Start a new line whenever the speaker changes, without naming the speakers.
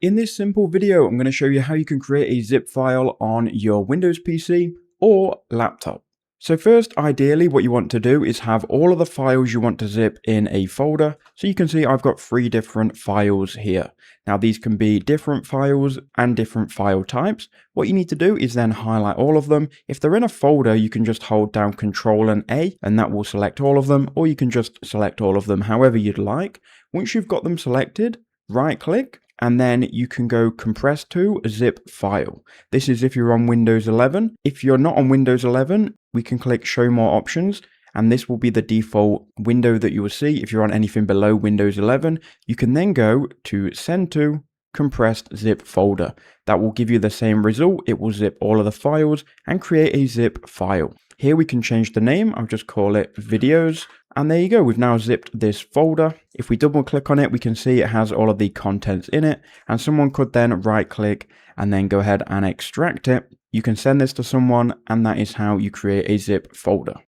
In this simple video, I'm going to show you how you can create a zip file on your Windows PC or laptop. So first, ideally, what you want to do is have all of the files you want to zip in a folder. So you can see I've got 3 different files here. Now these can be different files and different file types. What you need to do is then highlight all of them. If they're in a folder, you can just hold down Control and A and that will select all of them, or you can just select all of them however you'd like. Once you've got them selected, right click, and then you can go compress to zip file. This is if you're on Windows 11. If you're not on Windows 11, we can click show more options, and this will be the default window that you will see. If you're on anything below Windows 11, you can then go to send to compressed zip folder. That will give you the same result. It will zip all of the files and create a zip file. Here we can change the name. I'll just call it videos. And there you go, we've now zipped this folder. If we double click on it, we can see it has all of the contents in it, and someone could then right click and then go ahead and extract it. You can send this to someone, and that is how you create a zip folder.